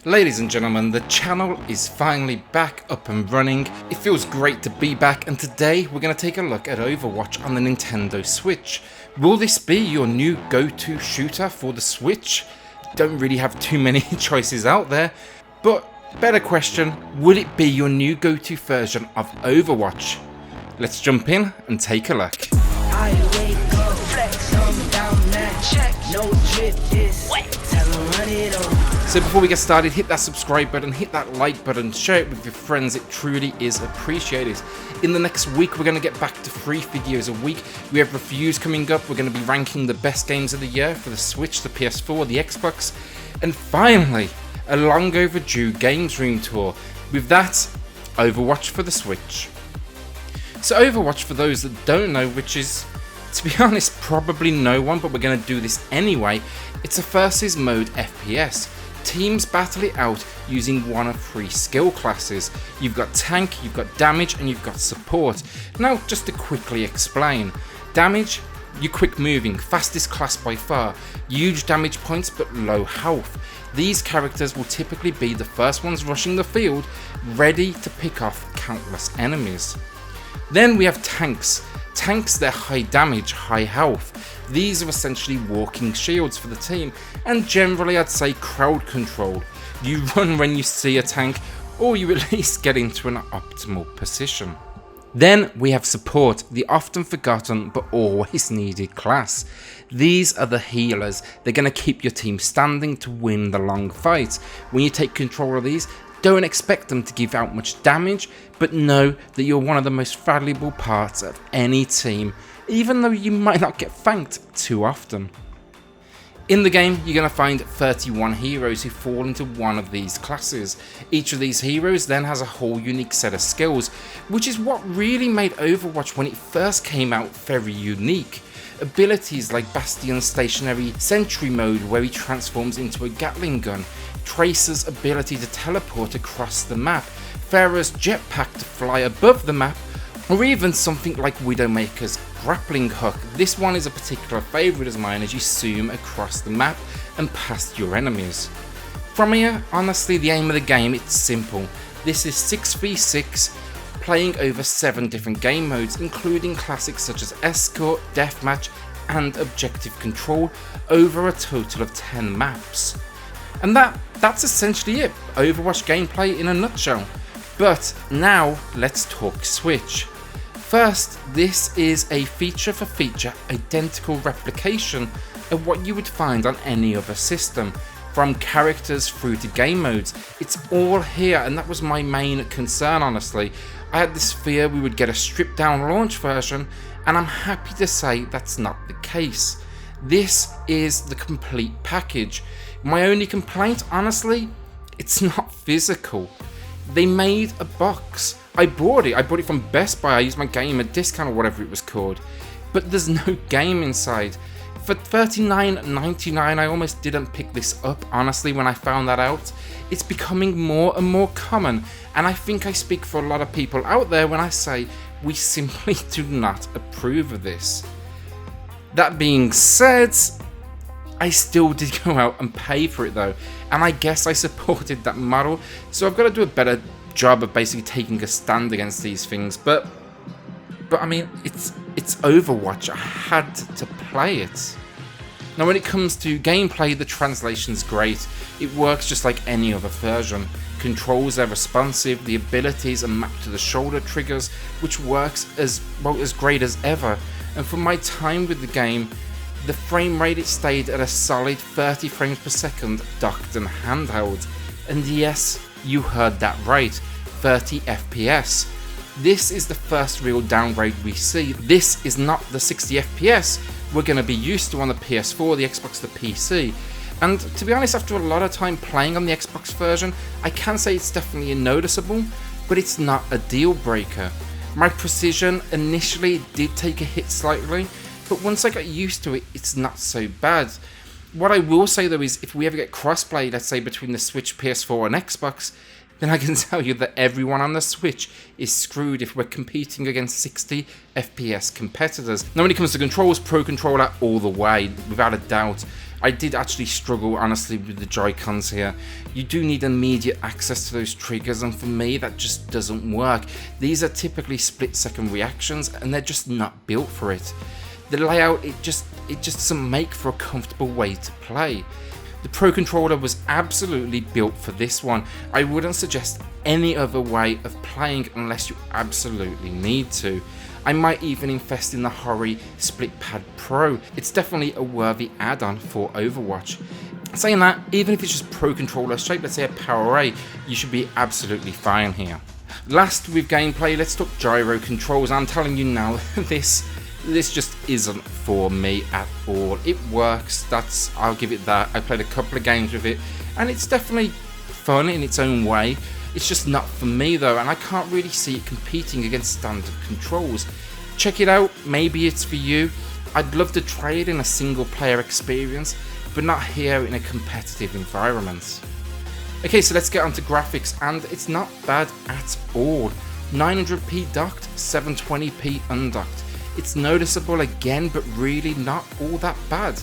Ladies and gentlemen, the channel is finally back up and running. It feels great to be back, and today we're going to take a look at Overwatch on the Nintendo Switch. Will this be your new go-to shooter for the Switch? Don't really have too many choices out there, but better question, will it be your new go-to version of Overwatch? Let's jump in and take a look. I wake up, flex, down that check, no drip is wet, tell them run it on. So before we get started, hit that subscribe button, hit that like button, share it with your friends, it truly is appreciated. In the next week, we're going to get back to 3 videos a week. We have reviews coming up, we're going to be ranking the best games of the year for the Switch, the PS4, the Xbox, and finally, a long overdue Games Room tour. With that, Overwatch for the Switch. So Overwatch, for those that don't know, which is, to be honest, probably no one, but we're going to do this anyway, it's a versus mode FPS. Teams battle it out using one of 3 skill classes. You've got tank, you've got damage, and you've got support. Now, just to quickly explain. Damage, you're quick moving, fastest class by far, huge damage points but low health. These characters will typically be the first ones rushing the field, ready to pick off countless enemies. Then we have tanks. Tanks, they're high damage, high health. These are essentially walking shields for the team, and generally I'd say crowd control. You run when you see a tank, or you at least get into an optimal position. Then we have support, the often forgotten but always needed class. These are the healers. They're going to keep your team standing to win the long fight. When you take control of these, don't expect them to give out much damage, but know that you're one of the most valuable parts of any team, even though you might not get thanked too often. In the game, you're going to find 31 heroes who fall into one of these classes. Each of these heroes then has a whole unique set of skills, which is what really made Overwatch when it first came out very unique. Abilities like Bastion's stationary sentry mode, where he transforms into a Gatling gun, Tracer's ability to teleport across the map, Pharah's jetpack to fly above the map, or even something like Widowmaker's grappling hook. This one is a particular favourite of mine as you zoom across the map and past your enemies. From here, honestly, the aim of the game, it's simple. This is 6v6, playing over 7 different game modes, including classics such as Escort, Deathmatch, and Objective Control, over a total of 10 maps. And that's essentially it, Overwatch gameplay in a nutshell. But now, let's talk Switch. First, this is a feature for feature identical replication of what you would find on any other system. From characters through to game modes, it's all here, and that was my main concern, honestly. I had this fear we would get a stripped down launch version, and I'm happy to say that's not the case. This is the complete package. My only complaint, honestly, it's not physical. They made a box. I bought it from Best Buy. I used my gamer discount or whatever it was called, but there's no game inside. For $39.99, I almost didn't pick this up, honestly, when I found that out. It's becoming more and more common, and I think I speak for a lot of people out there when I say we simply do not approve of this. That being said, I still did go out and pay for it though, and I guess I supported that model, so I've got to do a better job of basically taking a stand against these things, but I mean, it's Overwatch, I had to play it. Now when it comes to gameplay, the translation's great, it works just like any other version. Controls are responsive, the abilities are mapped to the shoulder triggers, which works as great as ever, and for my time with the game, the frame rate, it stayed at a solid 30 frames per second docked and handheld. And yes, you heard that right, 30 FPS. This is the first real downgrade we see. This is not the 60 FPS we're going to be used to on the PS4, the Xbox, the PC. And to be honest, after a lot of time playing on the Xbox version, I can say it's definitely noticeable, but it's not a deal breaker. My precision initially did take a hit slightly, but once I got used to it, it's not so bad. What I will say though is, if we ever get crossplay, let's say between the Switch, PS4 and Xbox, then I can tell you that everyone on the Switch is screwed if we're competing against 60 FPS competitors. Now when it comes to controls, Pro Controller all the way, without a doubt. I did actually struggle honestly with the Joy-Cons here. You do need immediate access to those triggers, and for me that just doesn't work. These are typically split-second reactions and they're just not built for it. The layout, it just doesn't make for a comfortable way to play. The Pro Controller was absolutely built for this one. I wouldn't suggest any other way of playing unless you absolutely need to. I might even invest in the Hori Split Pad Pro. It's definitely a worthy add-on for Overwatch. Saying that, even if it's just Pro Controller shape, let's say a Power A, you should be absolutely fine here. Last with gameplay, let's talk gyro controls. I'm telling you now, this just isn't for me at all. It works, I'll give it that. I played a couple of games with it and it's definitely fun in its own way. It's just not for me though, and I can't really see it competing against standard controls. Check it out, maybe it's for you. I'd love to try it in a single player experience, but not here in a competitive environment. Okay, so let's get on to graphics, and it's not bad at all. 900p docked, 720p undocked. It's noticeable again, but really not all that bad.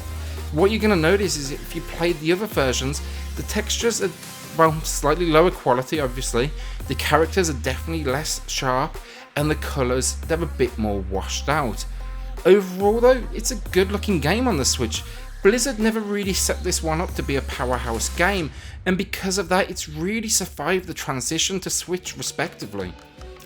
What you're going to notice is if you played the other versions, the textures are, well, slightly lower quality obviously, the characters are definitely less sharp, and the colours, they're a bit more washed out. Overall though, it's a good looking game on the Switch. Blizzard never really set this one up to be a powerhouse game, and because of that it's really survived the transition to Switch respectively.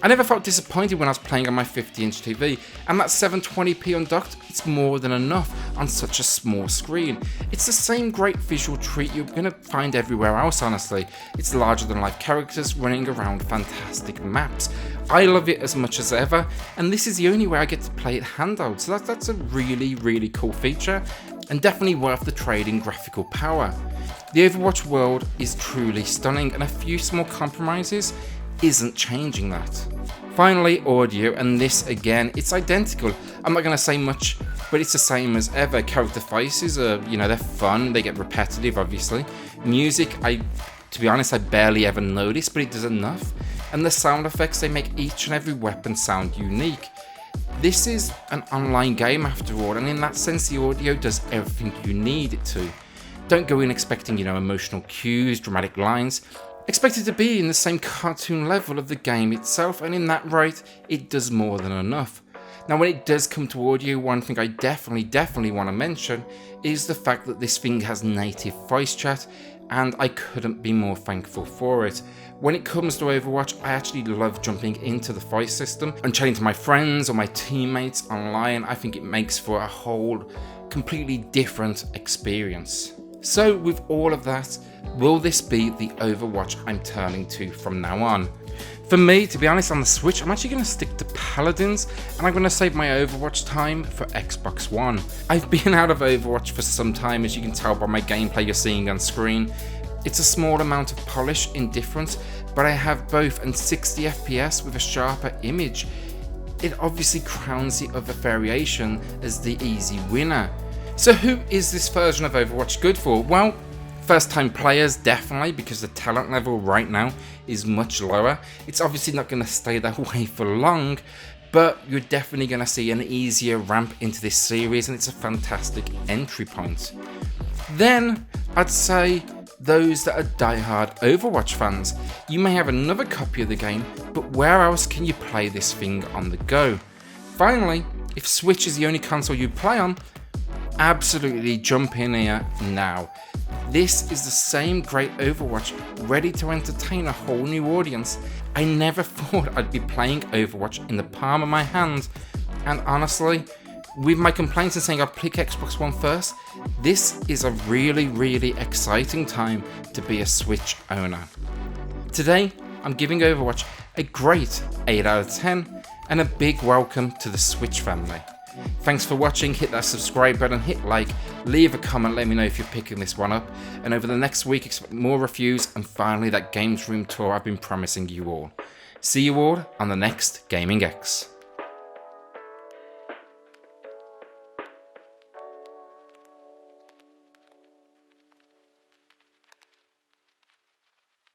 I never felt disappointed when I was playing on my 50-inch TV, and that 720p undocked, it's more than enough on such a small screen. It's the same great visual treat you're going to find everywhere else honestly. It's larger than life characters running around fantastic maps. I love it as much as ever, and this is the only way I get to play it handheld, so that's a really cool feature, and definitely worth the trade in graphical power. The Overwatch world is truly stunning, and a few small compromises isn't changing that. Finally, audio, and this again, it's identical. I'm not going to say much, but it's the same as ever. Character faces are, they're fun, they get repetitive obviously. Music, to be honest, I barely ever notice, but it does enough. And the sound effects, they make each and every weapon sound unique. This is an online game after all, and in that sense the audio does everything you need it to. Don't go in expecting, emotional cues, dramatic lines. Expect it to be in the same cartoon level of the game itself, and in that right, it does more than enough. Now when it does come to audio, one thing I definitely want to mention is the fact that this thing has native voice chat, and I couldn't be more thankful for it. When it comes to Overwatch, I actually love jumping into the voice system and chatting to my friends or my teammates online. I think it makes for a whole completely different experience. So with all of that, will this be the Overwatch I'm turning to from now on? For me, to be honest, on the Switch, I'm actually going to stick to Paladins, and I'm going to save my Overwatch time for Xbox One. I've been out of Overwatch for some time, as you can tell by my gameplay you're seeing on screen. It's a small amount of polish in difference, but I have both, and 60 FPS with a sharper image. It obviously crowns the other variation as the easy winner. So who is this version of Overwatch good for? Well, first time players definitely, because the talent level right now is much lower. It's obviously not going to stay that way for long, but you're definitely going to see an easier ramp into this series, and it's a fantastic entry point. Then I'd say those that are diehard Overwatch fans. You may have another copy of the game, but where else can you play this thing on the go? Finally, if Switch is the only console you play on, absolutely jump in here now. This is the same great Overwatch, ready to entertain a whole new audience. I never thought I'd be playing Overwatch in the palm of my hand, and honestly, with my complaints and saying I'll pick Xbox One first, this is a really exciting time to be a Switch owner. Today, I'm giving Overwatch a great 8 out of 10, and a big welcome to the Switch family. Thanks for watching, hit that subscribe button, hit like, leave a comment, let me know if you're picking this one up, and over the next week expect more reviews and finally that Games Room tour I've been promising you all. See you all on the next Gaming X.